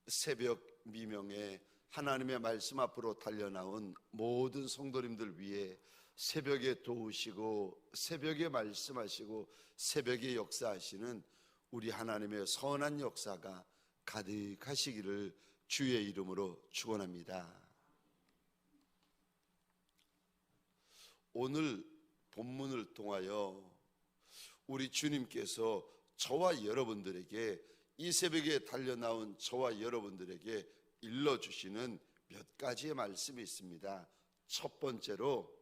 새벽 미명에 하나님의 말씀 앞으로 달려나온 모든 성도님들 위해 새벽에 도우시고 새벽에 말씀하시고 새벽에 역사하시는 우리 하나님의 선한 역사가 가득하시기를 주의 이름으로 축원합니다. 오늘 본문을 통하여 우리 주님께서 저와 여러분들에게, 이 새벽에 달려나온 저와 여러분들에게 일러주시는 몇 가지의 말씀이 있습니다. 첫 번째로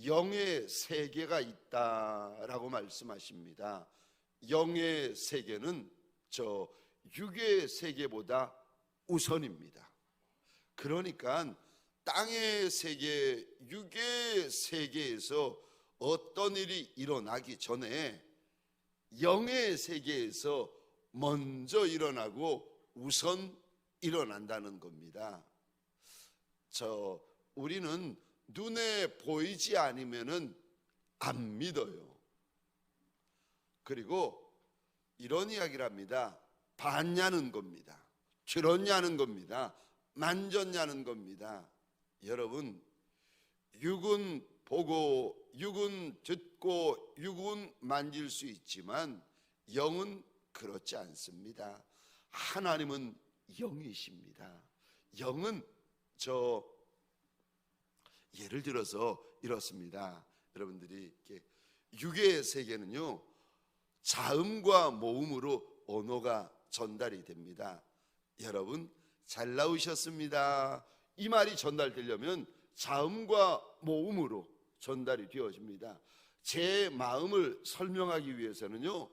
영의 세계가 있다라고 말씀하십니다. 영의 세계는 저 육의 세계보다 우선입니다. 그러니까 땅의 세계, 육의 세계에서 어떤 일이 일어나기 전에 영의 세계에서 먼저 일어나고 우선 일어난다는 겁니다. 우리는 눈에 보이지 않으면은 안 믿어요. 그리고 이런 이야기를 합니다. 봤냐는 겁니다. 들었냐는 겁니다. 만졌냐는 겁니다. 여러분, 육은 보고, 육은 듣고, 육은 만질 수 있지만 영은 그렇지 않습니다. 하나님은 영이십니다. 영은 예를 들어서 이렇습니다. 여러분들이 이렇게 육의 세계는요, 자음과 모음으로 언어가 전달이 됩니다. 여러분 잘 나오셨습니다. 이 말이 전달되려면 자음과 모음으로 전달이 되어집니다. 제 마음을 설명하기 위해서는요,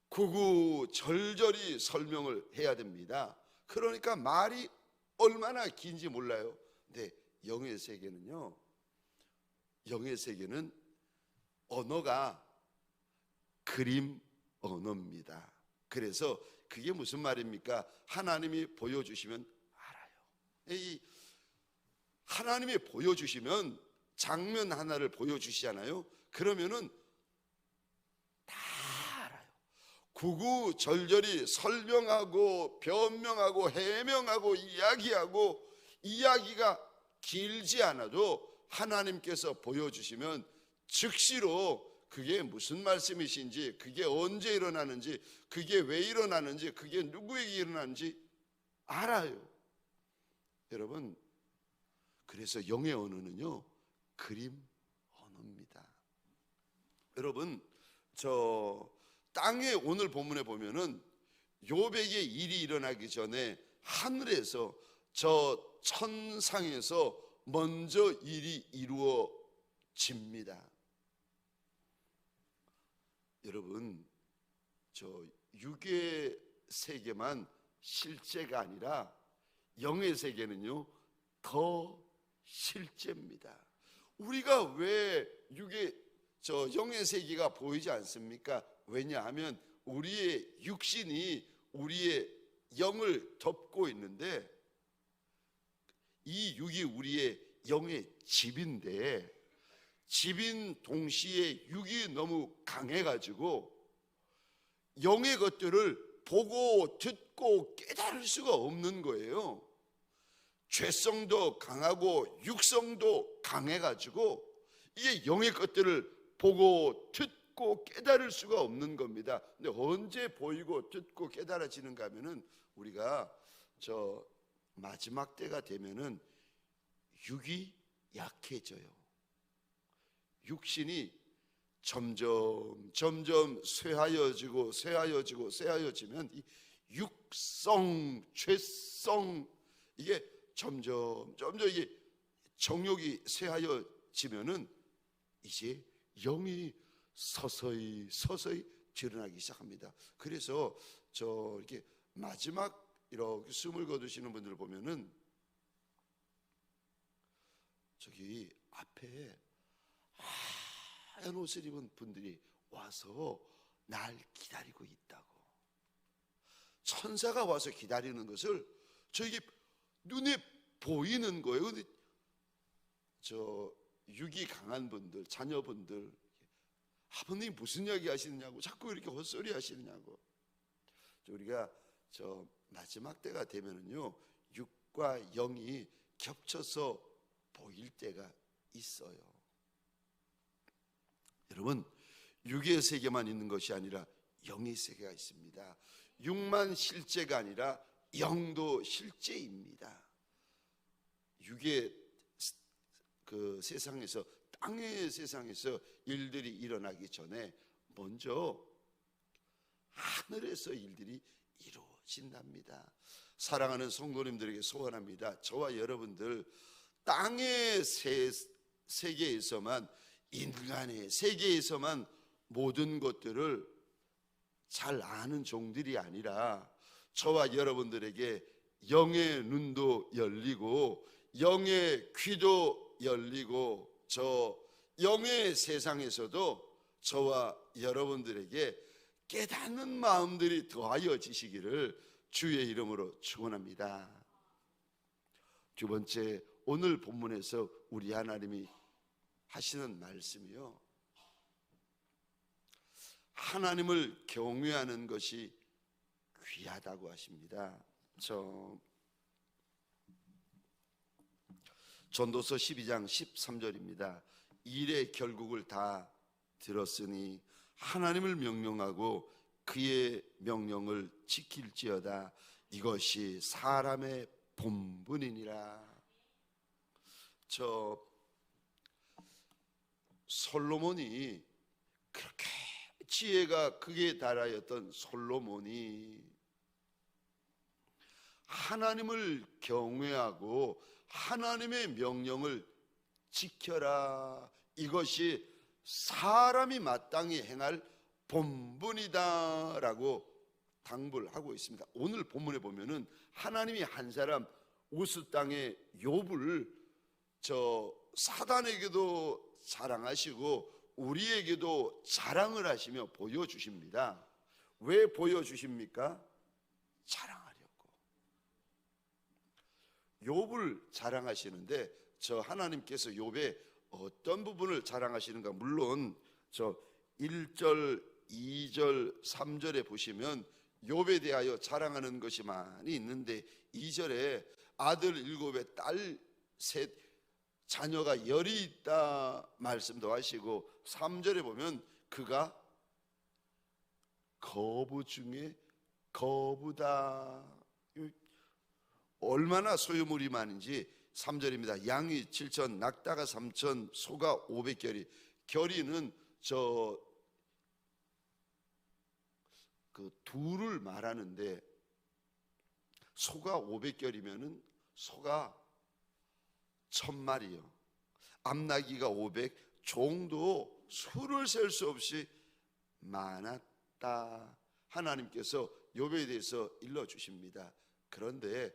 구구절절히 설명을 해야 됩니다. 그러니까 말이 얼마나 긴지 몰라요. 근데 영의 세계는요, 영의 세계는 언어가 그림 언어입니다. 그래서 그게 무슨 말입니까? 하나님이 보여주시면 알아요. 이 하나님이 보여주시면 장면 하나를 보여주시잖아요. 그러면은 다 알아요. 구구절절히 설명하고 변명하고 해명하고 이야기하고, 이야기가 길지 않아도 하나님께서 보여주시면 즉시로 그게 무슨 말씀이신지, 그게 언제 일어나는지, 그게 왜 일어나는지, 그게 누구에게 일어나는지 알아요. 여러분, 그래서 영의 언어는요, 그림 언어입니다. 여러분, 땅에 오늘 본문에 보면은 요백의 일이 일어나기 전에 하늘에서 천상에서 먼저 일이 이루어집니다. 여러분, 육의 세계만 실제가 아니라 영의 세계는요, 더 실제입니다. 우리가 왜 영의 세계가 보이지 않습니까? 왜냐하면 우리의 육신이 우리의 영을 덮고 있는데, 이 육이 우리의 영의 집인데, 집인 동시에 육이 너무 강해가지고 영의 것들을 보고 듣고 깨달을 수가 없는 거예요. 죄성도 강하고 육성도 강해가지고 이게 영의 것들을 보고 듣고 깨달을 수가 없는 겁니다. 근데 언제 보이고 듣고 깨달아지는가 하면은 우리가 마지막 때가 되면은 육이 약해져요. 육신이 점점 쇠하여지면 이 육성, 죄성, 이게 점점 이게 정욕이 쇠하여지면은 이제 영이 서서히 드러나기 시작합니다. 그래서 이렇게 마지막 이렇게 숨을 거두시는 분들을 보면은 저기 앞에 하얀 옷을 입은 분들이 와서 날 기다리고 있다고. 천사가 와서 기다리는 것을 저에게 눈에 보이는 거예요. 근데 육이 강한 분들, 자녀분들, 아버님 무슨 이야기 하시느냐고 자꾸 이렇게 헛소리 하시느냐고. 우리가 마지막 때가 되면은요, 육과 영이 겹쳐서 보일 때가 있어요. 여러분, 육의 세계만 있는 것이 아니라 영의 세계가 있습니다. 육만 실제가 아니라 영도 실제입니다. 육의 그 세상에서, 땅의 세상에서 일들이 일어나기 전에 먼저 하늘에서 일들이 이루어진답니다. 사랑하는 성도님들에게 소원합니다. 저와 여러분들 땅의 세계에서만, 인간의 세계에서만 모든 것들을 잘 아는 종들이 아니라 저와 여러분들에게 영의 눈도 열리고 영의 귀도 열리고 저 영의 세상에서도 저와 여러분들에게 깨닫는 마음들이 더하여지시기를 주의 이름으로 축원합니다. 두 번째, 오늘 본문에서 우리 하나님이 하시는 말씀이요, 하나님을 경외하는 것이 귀하다고 하십니다. 전도서 12장 13절입니다. 일의 결국을 다 들었으니 하나님을 명령하고 그의 명령을 지킬지어다. 이것이 사람의 본분이니라. 솔로몬이, 그렇게 지혜가 극에 달하였던 솔로몬이 하나님을 경외하고 하나님의 명령을 지켜라, 이것이 사람이 마땅히 행할 본분이다 라고 당부를 하고 있습니다. 오늘 본문에 보면은 하나님이 한 사람, 우스 땅의 욥을 사단에게도 자랑하시고 우리에게도 자랑을 하시며 보여주십니다. 왜 보여주십니까? 자랑하려고. 욥을 자랑하시는데 하나님께서 욥의 어떤 부분을 자랑하시는가? 물론 1절, 2절, 3절에 보시면 욥에 대하여 자랑하는 것이 많이 있는데 2절에 아들 7에 딸 3, 자녀가 10이 있다 말씀도 하시고 3절에 보면 그가 거부 중에 거부다. 얼마나 소유물이 많은지 3절입니다. 양이 7천, 낙타가 3천, 소가 500결이. 결이는 그 둘을 말하는데 소가 500결이면은 소가 1000마리요. 암나기가 500, 종도 수를 셀 수 없이 많았다. 하나님께서 욥에 대해서 일러주십니다. 그런데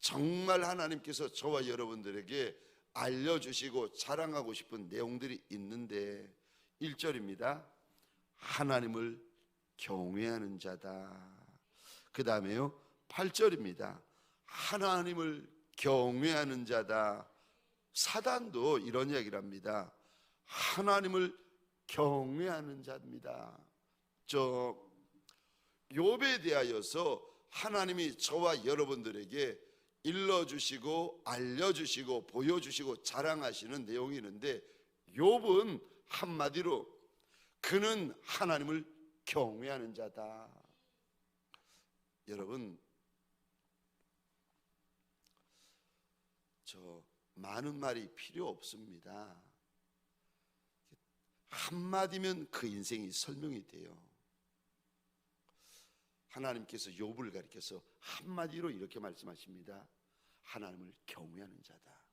정말 하나님께서 저와 여러분들에게 알려주시고 자랑하고 싶은 내용들이 있는데 1절입니다. 하나님을 경외하는 자다. 그 다음에요 8절입니다. 하나님을 경외하는 자다. 사단도 이런 이야기를 합니다. 하나님을 경외하는 자입니다. 욥에 대하여서 하나님이 저와 여러분들에게 일러주시고 알려주시고 보여주시고 자랑하시는 내용이 있는데 욥은 한마디로 그는 하나님을 경외하는 자다. 여러분, 많은 말이 필요 없습니다. 한마디면 그 인생이 설명이 돼요. 하나님께서 욥을 가리켜서 한마디로 이렇게 말씀하십니다. 하나님을 경외하는 자다.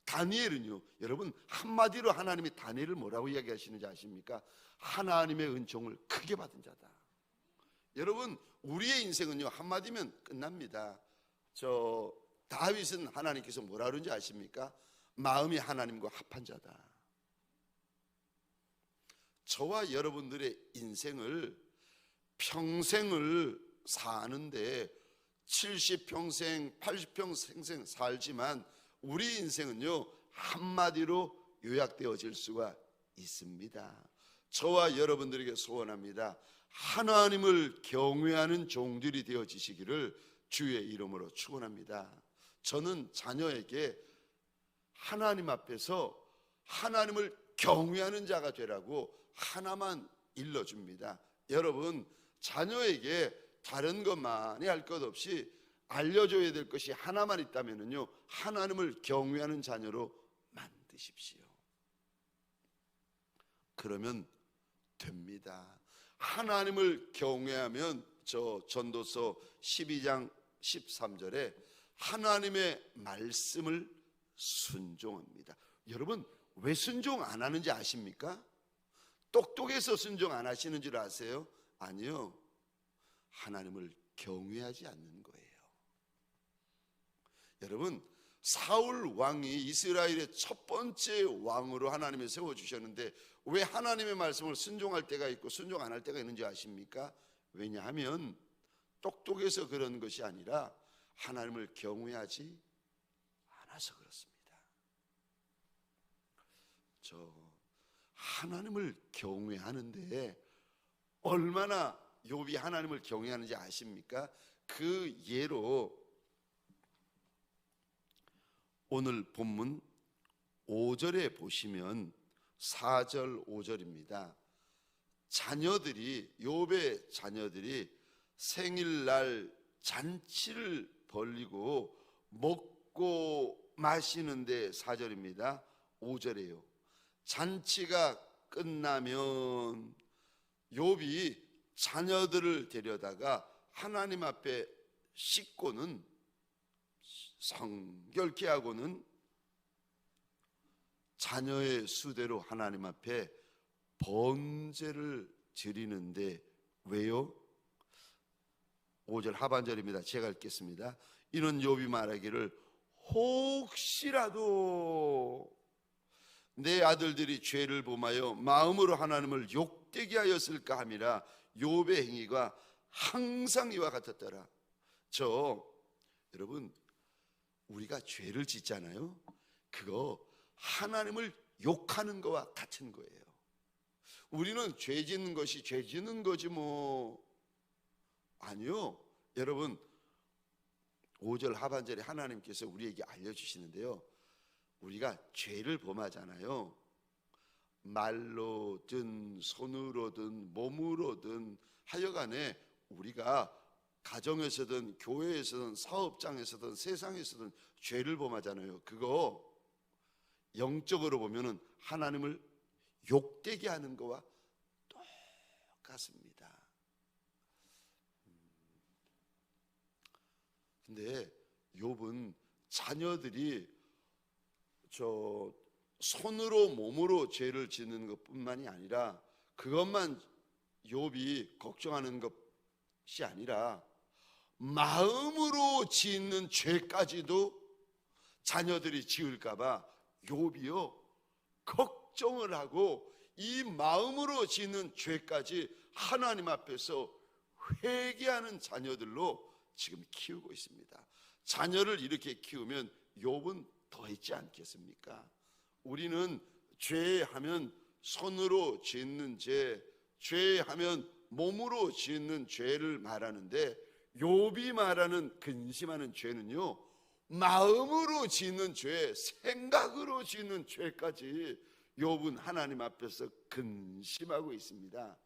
다니엘은요, 여러분 한마디로 하나님이 다니엘을 뭐라고 이야기하시는지 아십니까? 하나님의 은총을 크게 받은 자다. 여러분, 우리의 인생은요 한마디면 끝납니다. 다윗은 하나님께서 뭐라 그러는지 아십니까? 마음이 하나님과 합한 자다. 저와 여러분들의 인생을 평생을 사는데 70평생, 80평생 살지만 우리 인생은요 한마디로 요약되어질 수가 있습니다. 저와 여러분들에게 소원합니다. 하나님을 경외하는 종들이 되어지시기를 주의 이름으로 축원합니다. 저는 자녀에게 하나님 앞에서 하나님을 경외하는 자가 되라고 하나만 일러줍니다. 여러분, 자녀에게 다른 것만이 할 것 없이 알려줘야 될 것이 하나만 있다면요, 하나님을 경외하는 자녀로 만드십시오. 그러면 됩니다. 하나님을 경외하면 저 전도서 12장 13절에 하나님의 말씀을 순종합니다. 여러분, 왜 순종 안 하는지 아십니까? 똑똑해서 순종 안 하시는 줄 아세요? 아니요, 하나님을 경외하지 않는 거예요. 여러분, 사울 왕이 이스라엘의 첫 번째 왕으로 하나님이 세워주셨는데 왜 하나님의 말씀을 순종할 때가 있고 순종 안 할 때가 있는지 아십니까? 왜냐하면 똑똑해서 그런 것이 아니라 하나님을 경외하지 않아서 그렇습니다. 저 하나님을 경외하는데 얼마나 욥이 하나님을 경외하는지 아십니까? 그 예로 오늘 본문 5절에 보시면 4절 5절입니다. 자녀들이, 욥의 자녀들이 생일날 잔치를 벌리고 먹고 마시는데 4절입니다. 5절이에요. 잔치가 끝나면 욥이 자녀들을 데려다가 하나님 앞에 씻고는 성결케 하고는 자녀의 수대로 하나님 앞에 번제를 드리는데 왜요? 5절 하반절입니다. 제가 읽겠습니다. 이는 욥이 말하기를 혹시라도 내 아들들이 죄를 범하여 마음으로 하나님을 욕되게 하였을까 함이라. 욥의 행위가 항상 이와 같았더라. 여러분, 우리가 죄를 짓잖아요. 그거 하나님을 욕하는 거와 같은 거예요. 우리는 죄 짓는 것이 죄 짓는 거지 뭐. 아니요. 여러분, 5절 하반절에 하나님께서 우리에게 알려주시는데요, 우리가 죄를 범하잖아요. 말로든 손으로든 몸으로든 하여간에 우리가 가정에서든 교회에서든 사업장에서든 세상에서든 죄를 범하잖아요. 그거 영적으로 보면은 하나님을 욕되게 하는 거와 똑같습니다. 근데 욥은 자녀들이 손으로 몸으로 죄를 짓는 것뿐만이 아니라 그것만 욥이 걱정하는 것이 아니라 마음으로 짓는 죄까지도 자녀들이 지을까 봐 욥이요 걱정을 하고 이 마음으로 짓는 죄까지 하나님 앞에서 회개하는 자녀들로 지금 키우고 있습니다. 자녀를 이렇게 키우면 욥은 더 있지 않겠습니까? 우리는 죄하면 손으로 짓는 죄, 죄하면 몸으로 짓는 죄를 말하는데 욥이 말하는 근심하는 죄는요, 마음으로 짓는 죄, 생각으로 짓는 죄까지 욥은 하나님 앞에서 근심하고 있습니다.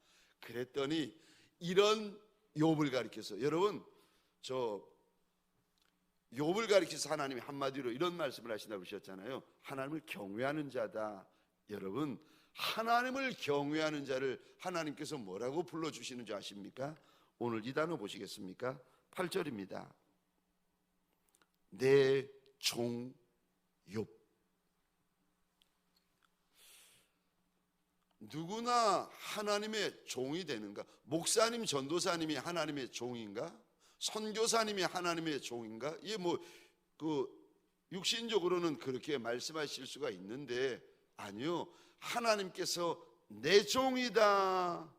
그랬더니 이런 욥을 가리켜서, 여러분, 욥을 가리켜서 하나님이 한마디로 이런 말씀을 하신다고 하셨잖아요. 하나님을 경외하는 자다. 여러분, 하나님을 경외하는 자를 하나님께서 뭐라고 불러주시는 줄 아십니까? 오늘 이 단어 보시겠습니까? 8절입니다. 내 종 욥. 누구나 하나님의 종이 되는가? 목사님, 전도사님이 하나님의 종인가? 선교사님이 하나님의 종인가? 이게 육신적으로는 그렇게 말씀하실 수가 있는데 아니요, 하나님께서 내 종이다.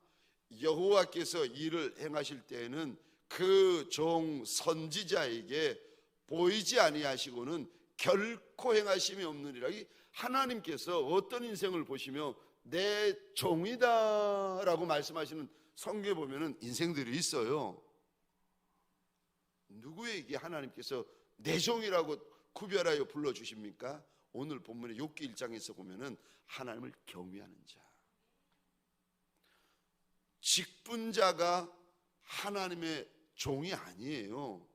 여호와께서 일을 행하실 때에는 그 종 선지자에게 보이지 아니하시고는 결코 행하심이 없느니라. 하나님께서 어떤 인생을 보시며 내 종이다 라고 말씀하시는 성경에 보면은 인생들이 있어요. 누구에게 하나님께서 내 종이라고 구별하여 불러주십니까? 오늘 본문의 욥기 1장에서 보면은 하나님을 경외하는 자, 직분자가 하나님의 종이 아니에요.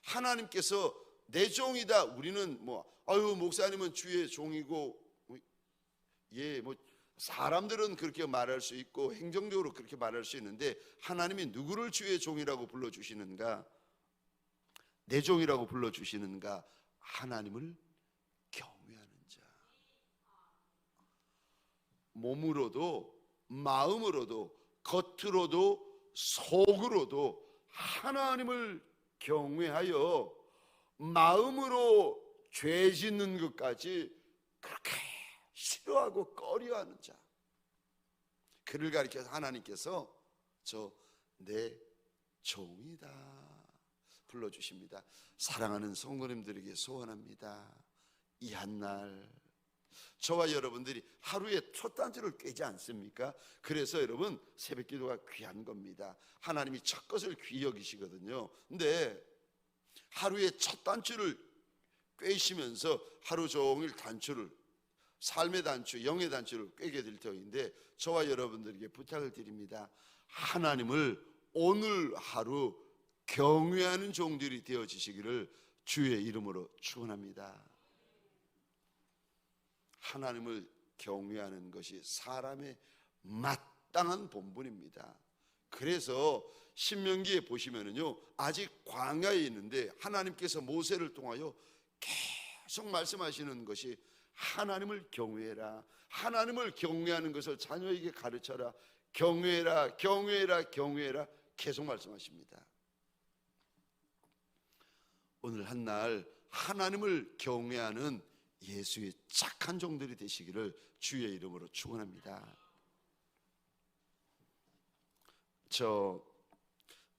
하나님께서 내 종이다. 우리는 목사님은 주의 종이고, 사람들은 그렇게 말할 수 있고 행정적으로 그렇게 말할 수 있는데, 하나님이 누구를 주의 종이라고 불러주시는가? 내 종이라고 불러주시는가? 하나님을 경외하는 자, 몸으로도 마음으로도 겉으로도 속으로도 하나님을 경외하여 마음으로 죄 짓는 것까지 그렇게 싫어하고 꺼려하는 자, 그를 가리켜서 하나님께서 저 내 종이다 불러주십니다. 사랑하는 성도님들에게 소원합니다. 이 한날 저와 여러분들이 하루에 첫 단추를 꿰지 않습니까? 그래서 여러분, 새벽 기도가 귀한 겁니다. 하나님이 첫 것을 귀히 여기시거든요. 근데 하루에 첫 단추를 꿰시면서 하루 종일 단추를, 삶의 단추, 영의 단추를 꿰게 될 터인데, 저와 여러분들에게 부탁을 드립니다. 하나님을 오늘 하루 경외하는 종들이 되어지시기를 주의 이름으로 축원합니다. 하나님을 경외하는 것이 사람의 마땅한 본분입니다. 그래서 신명기에 보시면은요, 아직 광야에 있는데 하나님께서 모세를 통하여 계속 말씀하시는 것이 하나님을 경외해라, 하나님을 경외하는 것을 자녀에게 가르쳐라, 경외해라, 경외해라, 경외해라, 계속 말씀하십니다. 오늘 한날 하나님을 경외하는 예수의 착한 종들이 되시기를 주의 이름으로 축원합니다.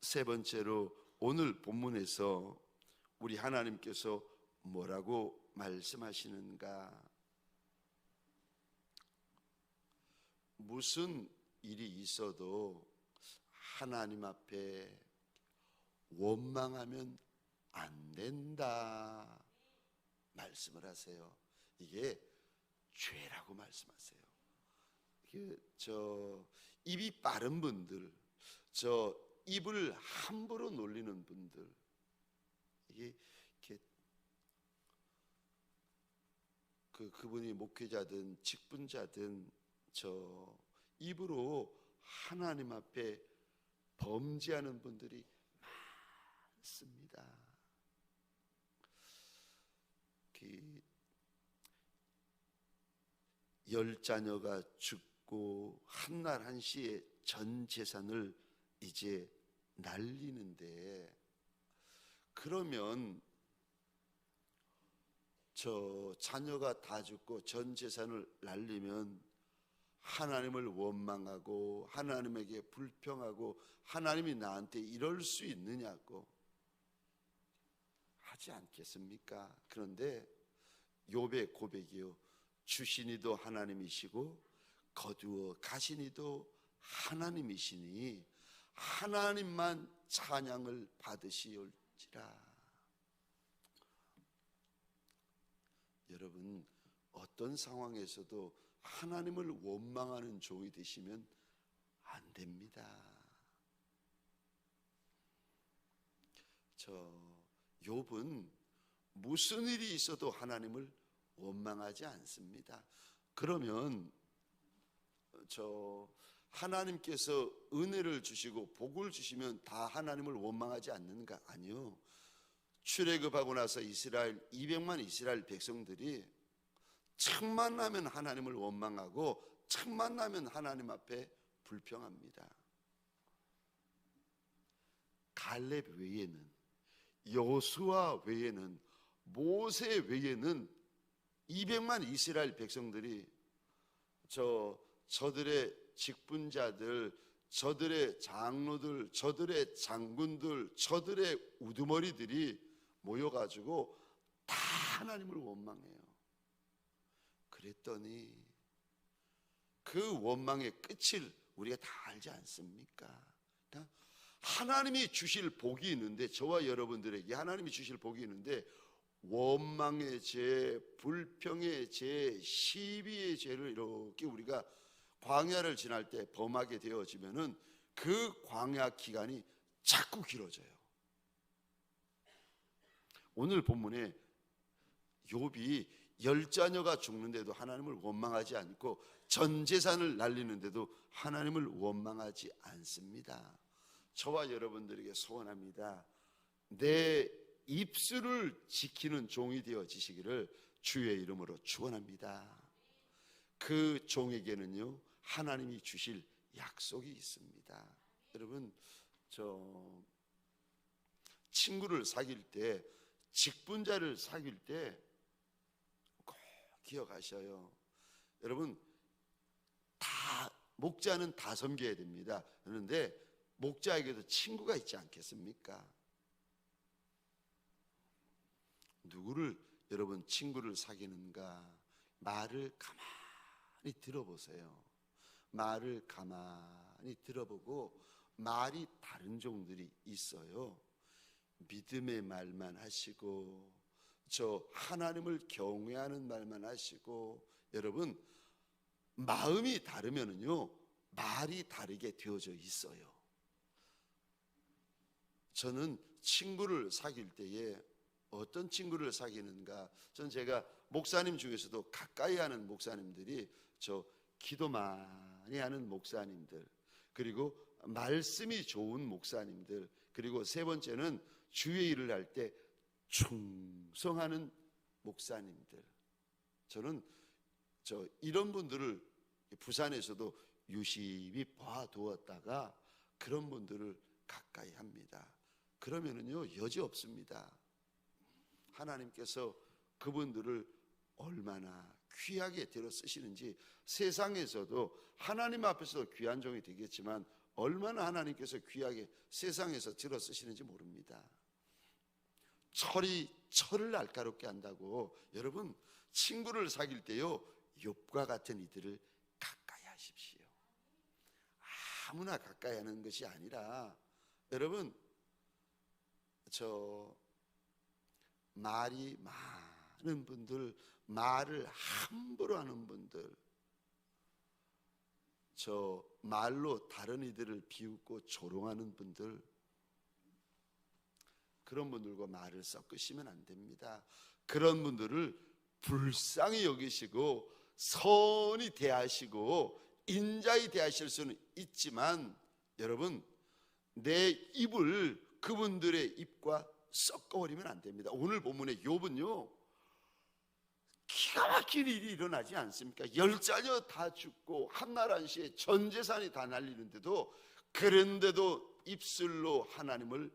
세 번째로 오늘 본문에서 우리 하나님께서 뭐라고 말씀하시는가? 무슨 일이 있어도 하나님 앞에 원망하면 안 된다 말씀을 하세요. 이게 죄라고 말씀하세요. 입이 빠른 분들, 입을 함부로 놀리는 분들, 이게 그분이 목회자든 직분자든 입으로 하나님 앞에 범죄하는 분들이 많습니다. 열 자녀가 죽고 한날 한시에 전 재산을 이제 날리는데, 그러면 자녀가 다 죽고 전 재산을 날리면 하나님을 원망하고 하나님에게 불평하고 하나님이 나한테 이럴 수 있느냐고 하지 않겠습니까? 그런데 욥의 고백이요, 주시니도 하나님이시고 거두어 가시니도 하나님이시니 하나님만 찬양을 받으시올지라. 여러분, 어떤 상황에서도 하나님을 원망하는 종이 되시면 안 됩니다. 욥은 무슨 일이 있어도 하나님을 원망하지 않습니다. 그러면 하나님께서 은혜를 주시고 복을 주시면 다 하나님을 원망하지 않는가? 아니요. 출애굽하고 나서 200만 이스라엘 백성들이 틈만 나면 하나님을 원망하고 틈만 나면 하나님 앞에 불평합니다. 갈렙 외에는, 여호수아 외에는, 모세 외에는 200만 이스라엘 백성들이 저들의 직분자들, 저들의 장로들, 저들의 장군들, 저들의 우두머리들이 모여가지고 다 하나님을 원망해요. 그랬더니 그 원망의 끝을 우리가 다 알지 않습니까? 하나님이 주실 복이 있는데, 저와 여러분들에게 하나님이 주실 복이 있는데 원망의 죄, 불평의 죄, 시비의 죄를 이렇게 우리가 광야를 지날 때 범하게 되어지면은 그 광야 기간이 자꾸 길어져요. 오늘 본문에 욥이 10자녀가 죽는데도 하나님을 원망하지 않고 전 재산을 날리는데도 하나님을 원망하지 않습니다. 저와 여러분들에게 소원합니다. 내 입술을 지키는 종이 되어지시기를 주의 이름으로 축원합니다. 그 종에게는요 하나님이 주실 약속이 있습니다. 여러분, 저 친구를 사귈 때, 직분자를 사귈 때 꼭 기억하셔요. 여러분, 다 목자는 다 섬겨야 됩니다. 그런데 목자에게도 친구가 있지 않겠습니까? 누구를 여러분 친구를 사귀는가? 말을 가만히 들어보세요. 말을 가만히 들어보고 말이 다른 종들이 있어요. 믿음의 말만 하시고 저 하나님을 경외하는 말만 하시고, 여러분 마음이 다르면은요 말이 다르게 되어져 있어요. 저는 친구를 사귈 때에 어떤 친구를 사귀는가, 저는 제가 목사님 중에서도 가까이 하는 목사님들이 저 기도 많이 하는 목사님들, 그리고 말씀이 좋은 목사님들, 그리고 세 번째는 주의 일을 할 때 충성하는 목사님들. 저는 이런 분들을 부산에서도 유심히 봐두었다가 그런 분들을 가까이 합니다. 그러면은요 여지 없습니다. 하나님께서 그분들을 얼마나 귀하게 들어 쓰시는지, 세상에서도 하나님 앞에서 귀한 종이 되겠지만 얼마나 하나님께서 귀하게 세상에서 들어 쓰시는지 모릅니다. 철이 철을 날카롭게 한다고, 여러분 친구를 사귈 때요 욥과 같은 이들을 가까이 하십시오. 아무나 가까이 하는 것이 아니라, 여러분 말이 많은 분들, 말을 함부로 하는 분들, 말로 다른 이들을 비웃고 조롱하는 분들, 그런 분들과 말을 섞으시면 안 됩니다. 그런 분들을 불쌍히 여기시고 선히 대하시고 인자히 대하실 수는 있지만, 여러분 내 입을 그분들의 입과 섞어버리면 안 됩니다. 오늘 본문의 욥은요 기가 막힌 일이 일어나지 않습니까? 10자녀 다 죽고 한날 한시에 전 재산이 다 날리는데도, 그런데도 입술로 하나님을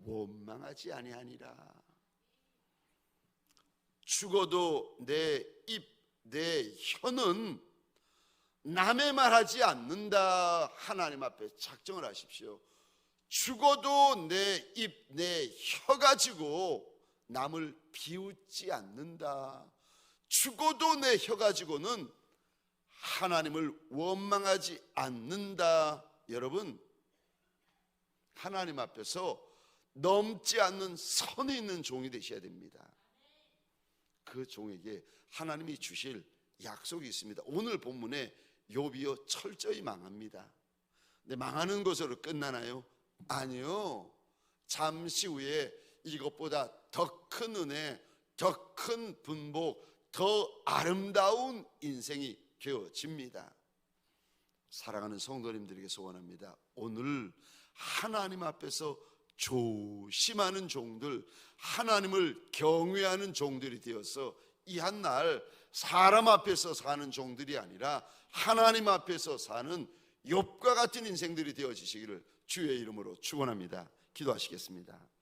원망하지 아니하니라. 죽어도 내 입, 내 혀는 남의 말하지 않는다. 하나님 앞에 작정을 하십시오. 죽어도 내 입, 내 혀 가지고 남을 비웃지 않는다. 죽어도 내 혀 가지고는 하나님을 원망하지 않는다. 여러분, 하나님 앞에서 넘지 않는 선이 있는 종이 되셔야 됩니다. 그 종에게 하나님이 주실 약속이 있습니다. 오늘 본문에 욥이요 철저히 망합니다. 근데 망하는 것으로 끝나나요? 아니요. 잠시 후에 이것보다 더 큰 은혜, 더 큰 분복, 더 아름다운 인생이 되어집니다. 사랑하는 성도님들에게 소원합니다. 오늘 하나님 앞에서 조심하는 종들, 하나님을 경외하는 종들이 되어서 이 한날 사람 앞에서 사는 종들이 아니라 하나님 앞에서 사는 욥과 같은 인생들이 되어지시기를 주의 이름으로 축원합니다. 기도하시겠습니다.